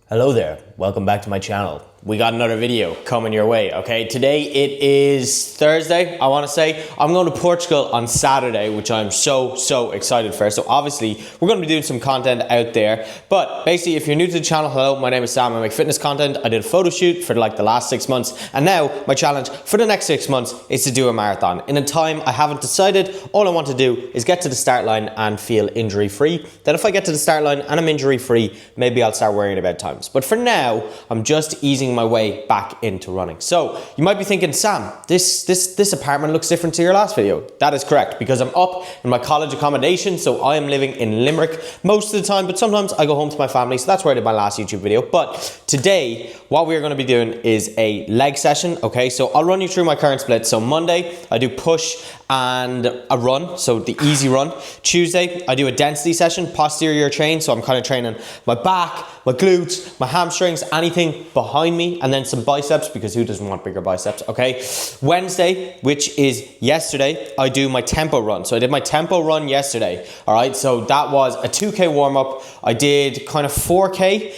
Hello there, welcome back to my channel. We got another video coming your way, okay? Today it is Thursday, I wanna say. I'm going to Portugal on Saturday, which I'm so excited for. So obviously, we're gonna be doing some content out there. But basically, if you're new to the channel, hello, my name is Sam, I make fitness content. I did a photo shoot for like the last 6 months. And now, my challenge for the next 6 months is to do a marathon. In a time I haven't decided, all I want to do is get to the start line and feel injury free. Then if I get to the start line and I'm injury free, maybe I'll start worrying about times. But for now, I'm just easing my way back into running. So you might be thinking, Sam, this apartment looks different to your last video. That is correct, because I'm up in my college accommodation, so I am living in Limerick most of the time, but sometimes I go home to my family, so that's where I did my last YouTube video. But today, what we're gonna be doing is a leg session, okay? So I'll run you through my current split. So Monday, I do push and a run, so the easy run. Tuesday, I do a density session, posterior chain, so I'm kind of training my back, my glutes, my hamstrings, anything behind me, and then some biceps, because who doesn't want bigger biceps, okay? Wednesday, which is yesterday, I do my tempo run. So I did my tempo run yesterday, all right? So that was a 2K warm-up. I did kind of 4K,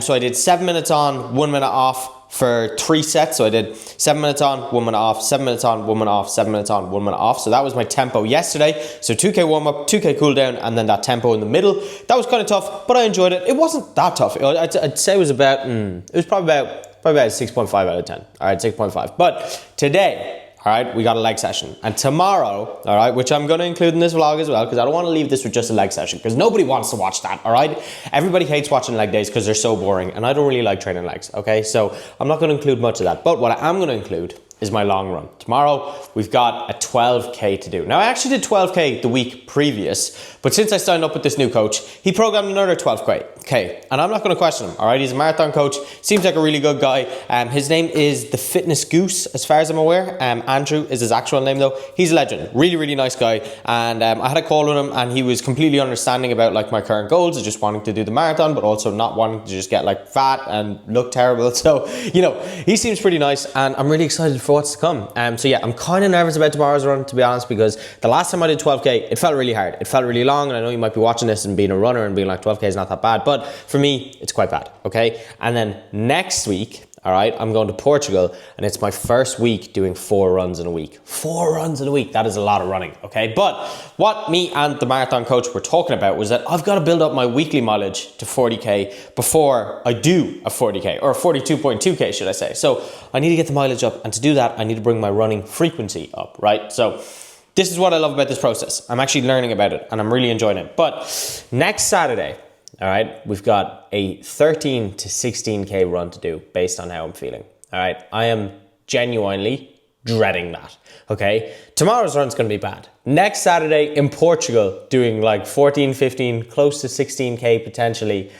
so I did 7 minutes on, 1 minute off, for 3 sets. So I did 7 minutes on, 1 minute off, 7 minutes on, 1 minute off, 7 minutes on, 1 minute off. So that was my tempo yesterday. So 2K warm up, 2K cool down, and then that tempo in the middle. That was kind of tough, but I enjoyed it. It wasn't that tough. I'd say it was about, it was probably about 6.5 out of 10. All right, 6.5. But today, all right, we got a leg session. And tomorrow, all right, which I'm going to include in this vlog as well, because I don't want to leave this with just a leg session, because nobody wants to watch that, all right? Everybody hates watching leg days because they're so boring, and I don't really like training legs, okay? So I'm not going to include much of that. But what I am going to include is my long run. Tomorrow, we've got a 12K to do. Now, I actually did 12K the week previous, but since I signed up with this new coach, he programmed another 12K, and I'm not gonna question him, all right? He's a marathon coach, seems like a really good guy. His name is The Fitness Goose, as far as I'm aware. Andrew is his actual name though. He's a legend, really nice guy. And I had a call with him, and he was completely understanding about like my current goals of just wanting to do the marathon, but also not wanting to just get like fat and look terrible. So, you know, he seems pretty nice, and I'm really excited for what's to come. So yeah, I'm kind of nervous about tomorrow's run, to be honest, because the last time I did 12K, it felt really hard. It felt really long, and I know you might be watching this and being a runner and being like, 12K is not that bad, but for me, it's quite bad, okay? And then next week, all right, I'm going to Portugal, and it's my first week doing 4 runs in a week. 4 runs in a week, that is a lot of running, okay? But what me and the marathon coach were talking about was that I've got to build up my weekly mileage to 40K before I do a 40K, or 42.2K, should I say. So I need to get the mileage up, and to do that, I need to bring my running frequency up, right? So this is what I love about this process. I'm actually learning about it, and I'm really enjoying it. But next Saturday, all right, we've got a 13 to 16K run to do based on how I'm feeling. All right, I am genuinely dreading that, okay? Tomorrow's run's gonna be bad. Next Saturday in Portugal, doing like 14, 15, close to 16K potentially,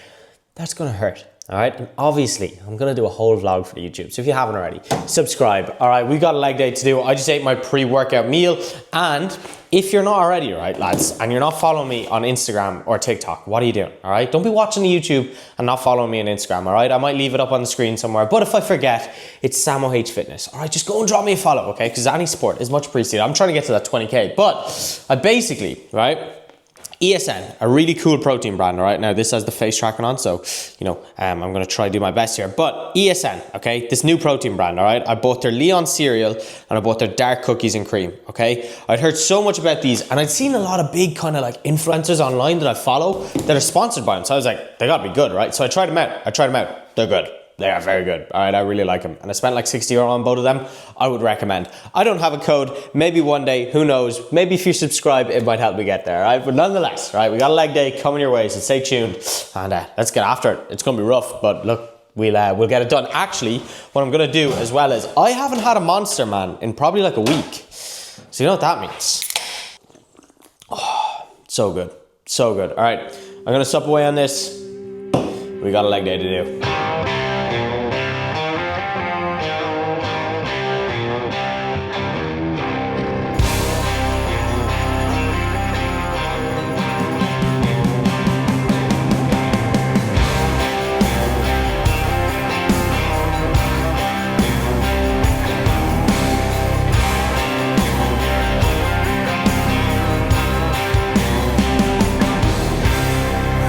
that's gonna hurt. All right, and obviously, I'm gonna do a whole vlog for YouTube, so if you haven't already, subscribe. All right, we got a leg day to do. I just ate my pre-workout meal, and if you're not already, right, lads, and you're not following me on Instagram or TikTok, what are you doing, all right? Don't be watching the YouTube and not following me on Instagram, all right? I might leave it up on the screen somewhere, but if I forget, it's Sam OH Fitness, all right? Just go and drop me a follow, okay? Because any support is much appreciated. I'm trying to get to that 20K, but I basically, right, ESN, a really cool protein brand, all right? Now, this has the face tracking on, so, you know, I'm going to try to do my best here. But ESN, okay, this new protein brand, all right? I bought their Leon cereal, and I bought their dark cookies and cream, okay? I'd heard so much about these, and I'd seen a lot of big kind of like influencers online that I follow that are sponsored by them. So I was like, they got to be good, right? So I tried them out. They're good. They are very good. All right, I really like them. And I spent like 60 euro on both of them. I would recommend. I don't have a code. Maybe one day, who knows? Maybe if you subscribe, it might help me get there, all right? But nonetheless, all right, we got a leg day coming your way, so stay tuned. And let's get after it. It's going to be rough, but look, we'll get it done. Actually, what I'm going to do as well is, I haven't had a Monster, man, in probably like a week. So you know what that means. Oh, so good. So good. All right, I'm going to sup away on this. We got a leg day to do.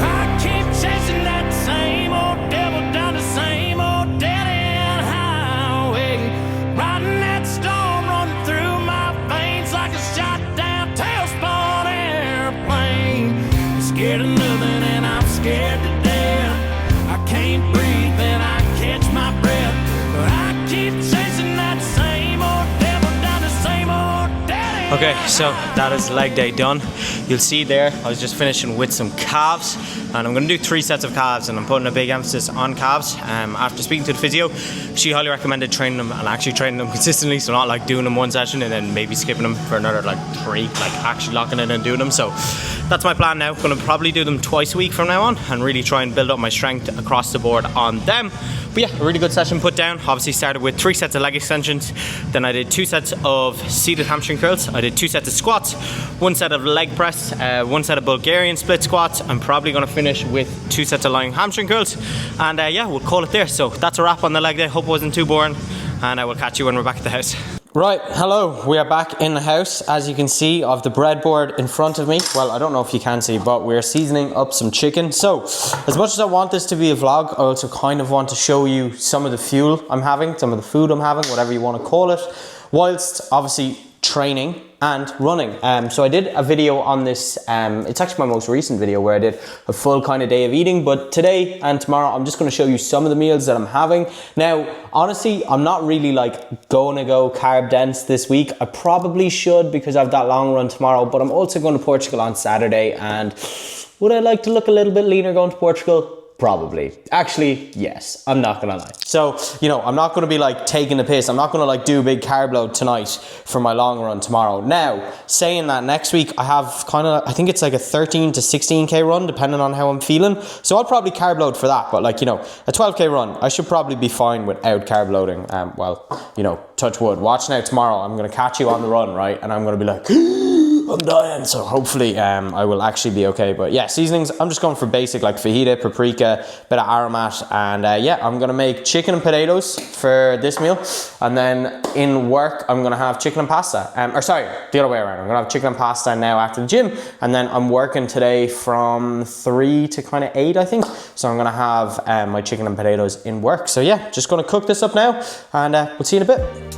I keep chasing that same old devil down. can't breathe and I catch my breath, but I keep chasing that same old devil down the same old daddy. Okay, so that is leg day done. You'll see there, I was just finishing with some calves, and I'm going to do 3 sets of calves, and I'm putting a big emphasis on calves. After speaking to the physio, she highly recommended training them and actually training them consistently, so not like doing them one session and then maybe skipping them for another like 3, like actually locking in and doing them. So that's my plan now. Going to probably do them twice a week from now on and really try and build up my strength across the board on them. But yeah, a really good session put down. Obviously started with 3 sets of leg extensions, then I did 2 sets of seated hamstring curls, I did 2 sets of squats, 1 set of leg press, 1 set of Bulgarian split squats. I'm probably going to finish with 2 sets of lying hamstring curls, and yeah, we'll call it there. So that's a wrap on the leg day. Hope it wasn't too boring, and I will catch you when we're back at the house. Right, hello, we are back in the house. As you can see, I have the breadboard in front of me. Well, I don't know if you can see, but we're seasoning up some chicken. So, as much as I want this to be a vlog, I also kind of want to show you some of the fuel I'm having, some of the food I'm having, whatever you want to call it, whilst obviously training and running. So I did a video on this, it's actually my most recent video where I did a full kind of day of eating, but today and tomorrow I'm just going to show you some of the meals that I'm having. Now, honestly, I'm not really like going to go carb dense this week. I probably should because I have that long run tomorrow, but I'm also going to Portugal on Saturday, and would I like to look a little bit leaner going to Portugal? Probably. Actually, yes, I'm not gonna lie. So, you know, I'm not gonna be like taking the piss. I'm not gonna like do a big carb load tonight for my long run tomorrow. Now, saying that, next week I have kind of, I think it's like a 13 to 16k run depending on how I'm feeling. So I'll probably carb load for that, but like, you know, a 12k run, I should probably be fine without carb loading. Well, you know, touch wood. Watch now tomorrow, I'm gonna catch you on the run, right? And I'm gonna be like, I'm dying, so hopefully I will actually be okay. But yeah, seasonings, I'm just going for basic like fajita, paprika, bit of aromat, and yeah, I'm gonna make chicken and potatoes for this meal, and then in work I'm gonna have chicken and pasta. Or sorry, the other way around. I'm gonna have chicken and pasta now after the gym, and then I'm working today from 3 to kind of 8, I think. So I'm gonna have my chicken and potatoes in work. So yeah, just gonna cook this up now, and we'll see you in a bit.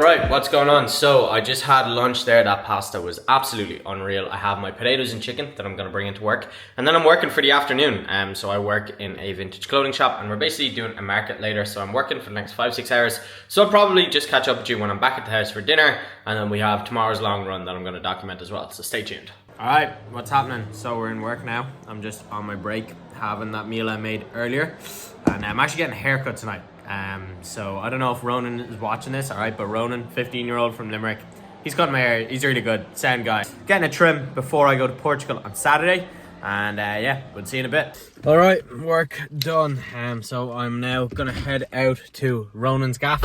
Right, what's going on? So I just had lunch there. That pasta was absolutely unreal. I have my potatoes and chicken that I'm going to bring into work, and then I'm working for the afternoon. So I work in a vintage clothing shop, and we're basically doing a market later, so I'm working for the next 5-6 hours. So I'll probably just catch up with you when I'm back at the house for dinner, and then we have tomorrow's long run that I'm going to document as well, so stay tuned. Alright, what's happening? So we're in work now. I'm just on my break having that meal I made earlier, and I'm actually getting a haircut tonight. So I don't know if Ronan is watching this, alright, but Ronan, 15-year-old from Limerick, he's cut my hair, he's really good, sound guy. Getting a trim before I go to Portugal on Saturday, and yeah, we'll see you in a bit. Alright, work done. So I'm now gonna head out to Ronan's gaff,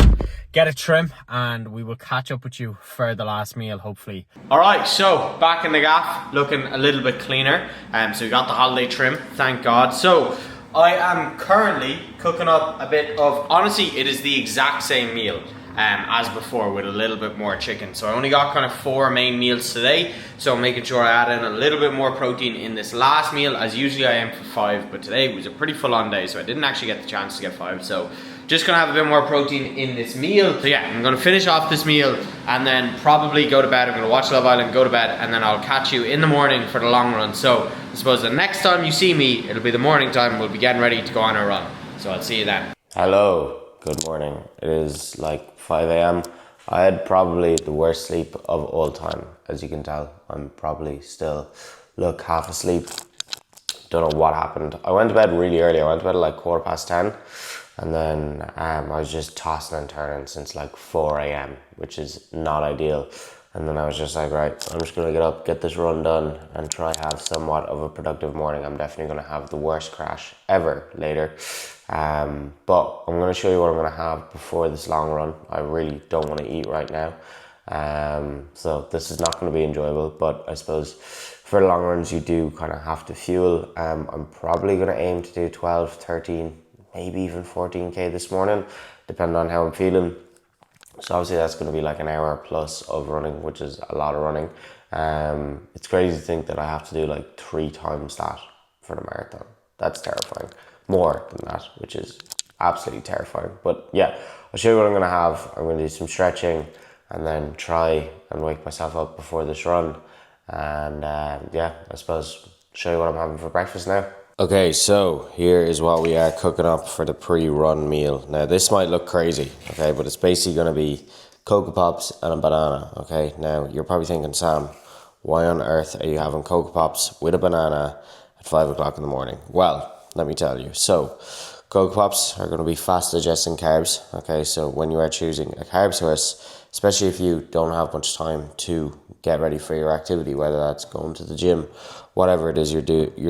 get a trim, and we will catch up with you for the last meal, hopefully. Alright, so back in the gaff, looking a little bit cleaner. So we got the holiday trim, thank God. So I am currently cooking up a bit of, honestly, it is the exact same meal as before with a little bit more chicken. So I only got kind of 4 main meals today, so I'm making sure I add in a little bit more protein in this last meal, as usually I aim for 5, but today was a pretty full on day, so I didn't actually get the chance to get 5. So just gonna have a bit more protein in this meal. So yeah, I'm gonna finish off this meal and then probably go to bed. I'm gonna watch Love Island, go to bed, and then I'll catch you in the morning for the long run. So I suppose the next time you see me, it'll be the morning time. We'll be getting ready to go on our run. So I'll see you then. Hello, good morning. It is like 5 a.m. I had probably the worst sleep of all time. As you can tell, I'm probably still, look, half asleep. Don't know what happened. I went to bed really early. I went to bed at like 10:15. And then I was just tossing and turning since like 4 a.m, which is not ideal. And then I was just like, right, I'm just gonna get up, get this run done, and try have somewhat of a productive morning. I'm definitely gonna have the worst crash ever later. But I'm gonna show you what I'm gonna have before this long run. I really don't wanna eat right now. So this is not gonna be enjoyable, but I suppose for long runs you do kind of have to fuel. I'm probably gonna aim to do 12, 13, maybe even 14k this morning, depending on how I'm feeling. So obviously that's going to be like an hour plus of running, which is a lot of running. It's crazy to think that I have to do like 3 times that for the marathon. That's terrifying. More than that, which is absolutely terrifying. But yeah, I'll show you what I'm going to have. I'm going to do some stretching and then try and wake myself up before this run. And yeah, I suppose show you what I'm having for breakfast now. Okay, so here is what we are cooking up for the pre-run meal. Now this might look crazy, okay, but it's basically going to be Cocoa Pops and a banana, okay? Now you're probably thinking, Sam, why on earth are you having Cocoa Pops with a banana at 5 o'clock in the morning? Well, let me tell you. So Cocoa Pops are going to be fast digesting carbs, okay? So when you are choosing a carb source, especially if you don't have much time to get ready for your activity, whether that's going to the gym, whatever it is you're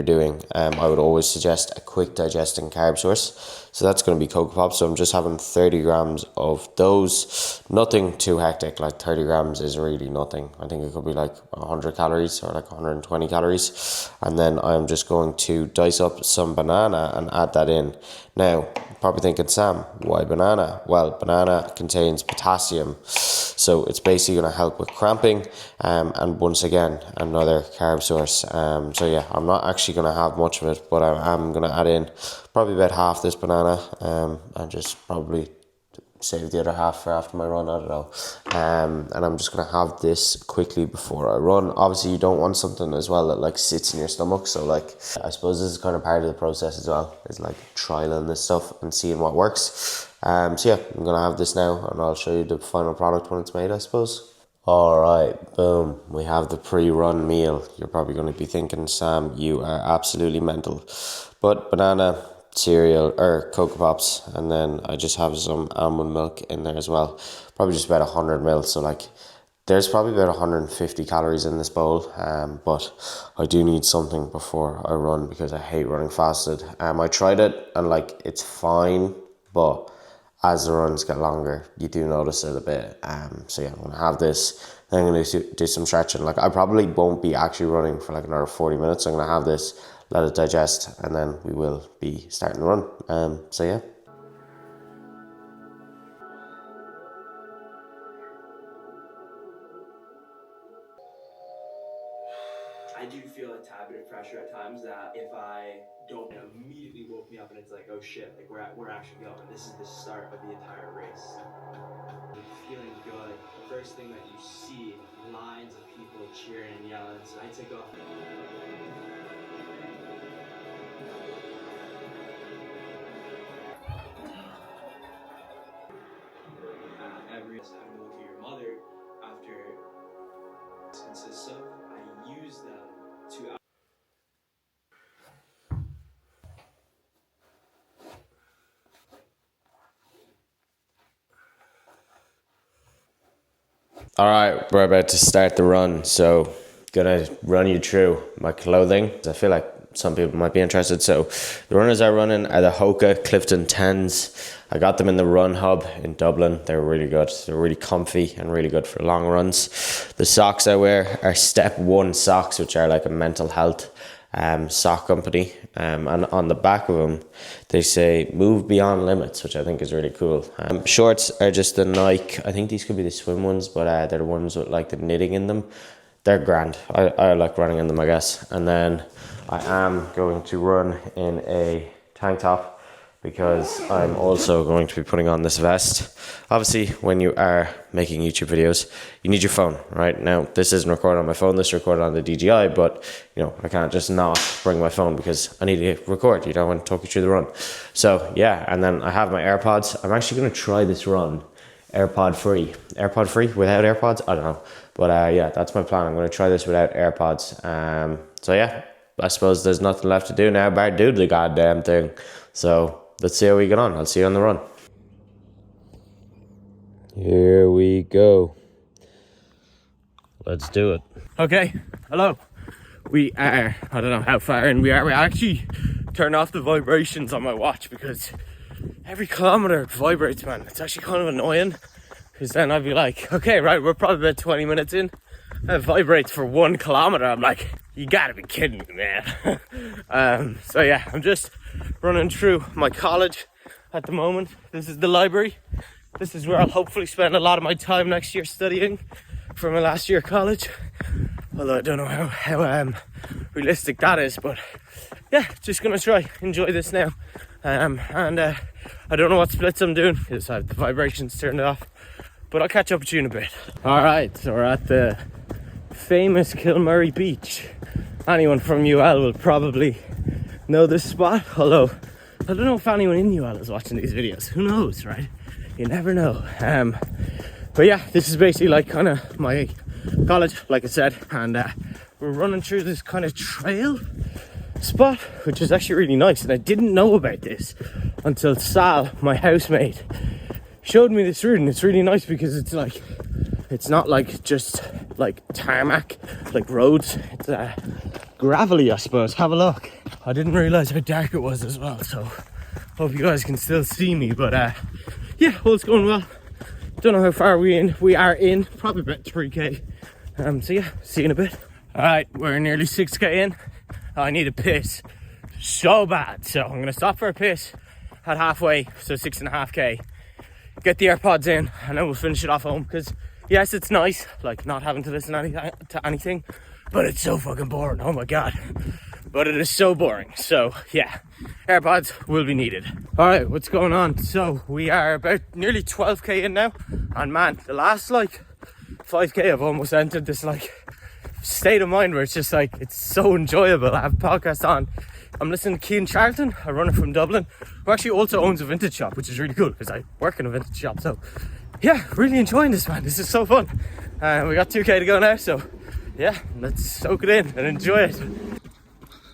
doing, I would always suggest a quick digesting carb source. So that's going to be Cocoa Pops. So I'm just having 30 grams of those. Nothing too hectic, like 30 grams is really nothing. I think it could be like 100 calories or like 120 calories. And then I'm just going to dice up some banana and add that in. Now, probably thinking, Sam, why banana? Well, banana contains potassium, so it's basically going to help with cramping, and once again, another carb source. So yeah, I'm not actually going to have much of it, but I am going to add in probably about half this banana, and just probably save the other half for after my run, I don't know. And I'm just going to have this quickly before I run. Obviously you don't want something as well that like sits in your stomach, so like I suppose this is kind of part of the process as well, is like trialing this stuff and seeing what works. So yeah, I'm going to have this now and I'll show you the final product when it's made, I suppose. Alright, boom, we have the pre-run meal. You're probably going to be thinking, Sam, you are absolutely mental. But banana, cereal or Cocoa Pops, and then I just have some almond milk in there as well, probably just about 100 ml. So like there's probably about 150 calories in this bowl, but I do need something before I run because I hate running fasted. I tried it and like it's fine, but as the runs get longer you do notice it a bit. So yeah, I'm gonna have this, then I'm gonna do some stretching. Like I probably won't be actually running for like another 40 minutes. I'm gonna have this, let it digest, and then we will be starting to run. So yeah. I do feel a tad bit of pressure at times that if I don't, it immediately woke me up and it's like, oh shit, like we're actually going. This is the start of the entire race. I'm feeling good. The first thing that you see, lines of people cheering and yelling. So I take off. Every time you look at your mother after it consists of, I use them to. All right, we're about to start the run, so gonna run you through my clothing. I feel like some people might be interested. So the runners I run in are the Hoka Clifton 10s. I got them in the Run Hub in Dublin. They're really good. They're really comfy and really good for long runs. The socks I wear are Step 1 socks, which are like a mental health sock company, and on the back of them they say move beyond limits, which I think is really cool. Shorts are just the Nike, I think these could be the swim ones, but they're the ones with like the knitting in them. They're grand. I like running in them, I guess. And then I am going to run in a tank top because I'm also going to be putting on this vest. Obviously, when you are making YouTube videos, you need your phone, right? Now, this isn't recorded on my phone, this is recorded on the DJI, but, you know, I can't just not bring my phone because I need to record, you know, and talk you through the run. So, yeah, and then I have my AirPods. I'm actually going to try this run AirPod free. AirPod free without AirPods? I don't know. But, yeah, that's my plan. I'm going to try this without AirPods. So, yeah, I suppose there's nothing left to do now but do the goddamn thing. So let's see how we get on. I'll see you on the run. Here we go. Let's do it. Okay, hello. We are, I don't know how far in we are. We actually turned off the vibrations on my watch because every kilometer it vibrates, man. It's actually kind of annoying because then I'd be like, okay, right, we're probably about 20 minutes in. It vibrates for 1 kilometer. I'm like, you gotta be kidding me, man. So yeah, I'm just running through my college at the moment. This is the library. This is where I'll hopefully spend a lot of my time next year studying for my last year of college. Although I don't know how realistic that is, but yeah, just gonna try enjoy this now. And I don't know what splits I'm doing because I have the vibrations turned off, but I'll catch up with you in a bit. Alright, so we're at the famous Kilmurray Beach. Anyone from UL will probably know this spot, although I don't know if anyone in UL is watching these videos. Who knows, right? You never know. But yeah, this is basically like kind of my college, like I said, and we're running through this kind of trail spot, which is actually really nice. And I didn't know about this until Sal, my housemate, showed me this route, and it's really nice because it's like, it's not like just like tarmac, like roads. It's gravelly, I suppose. Have a look. I didn't realize how dark it was as well, so hope you guys can still see me. But yeah, all it's going well. Don't know how far we are in, probably about 3k. So yeah, see you in a bit. Alright, we're nearly 6k in. I need a piss so bad, so I'm gonna stop for a piss at halfway, so 6.5k. Get the AirPods in, and then we'll finish it off home. Because yes, it's nice, like not having to listen to anything, but it's so fucking boring. Oh my god. But it is so boring. So yeah, AirPods will be needed. Alright, what's going on? So we are about nearly 12k in now, and man, the last like 5k I've almost entered this like state of mind where it's just like, it's so enjoyable. I have a podcast on. I'm listening to Kean Charlton, a runner from Dublin, who actually also owns a vintage shop, which is really cool because I work in a vintage shop. So yeah, really enjoying this, man. This is so fun. We got 2k to go now, so yeah, let's soak it in and enjoy it.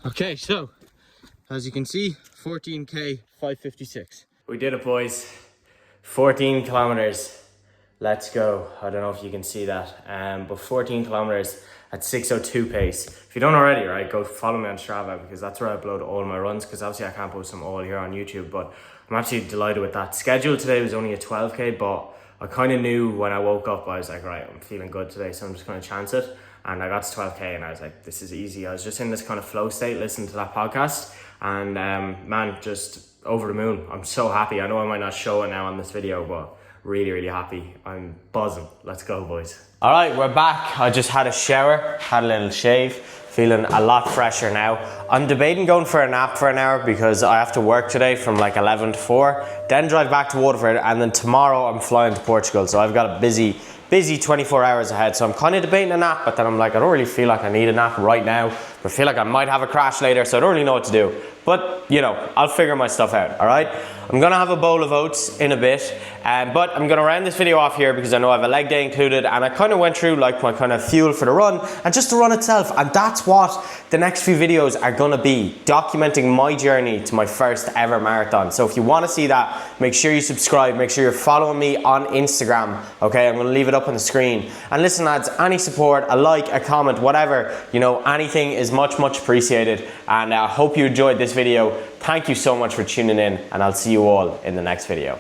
Okay, so as you can see, 14k 556. We did it, boys. 14 kilometers. Let's go. I don't know if you can see that, but 14 kilometers at 6:02 pace. If you don't already, right, go follow me on Strava, because that's where I upload all my runs, because obviously I can't post them all here on YouTube, but I'm absolutely delighted with that. Schedule today was only a 12k, but I kind of knew when I woke up, I was like, right, I'm feeling good today, so I'm just going to chance it. And I got to 12k and I was like, this is easy. I was just in this kind of flow state listening to that podcast, and man, just over the moon. I'm so happy. I know I might not show it now on this video, but really, really happy. I'm buzzing. Let's go, boys. All right, we're back. I just had a shower, had a little shave, feeling a lot fresher now. I'm debating going for a nap for an hour because I have to work today from like 11 to 4, then drive back to Waterford, and then tomorrow I'm flying to Portugal. So I've got a busy 24 hours ahead. So I'm kind of debating a nap, but then I'm like, I don't really feel like I need a nap right now. I feel like I might have a crash later, so I don't really know what to do. But, you know, I'll figure my stuff out, all right? I'm gonna have a bowl of oats in a bit, but I'm gonna round this video off here because I know I have a leg day included, and I kind of went through like my kind of fuel for the run and just the run itself, and that's what the next few videos are gonna be, documenting my journey to my first ever marathon. So if you wanna see that, make sure you subscribe, make sure you're following me on Instagram, okay? I'm gonna leave it up on the screen. And listen, lads, any support, a like, a comment, whatever, you know, anything is much appreciated, and I hope you enjoyed this video. Thank you so much for tuning in, and I'll see you all in the next video.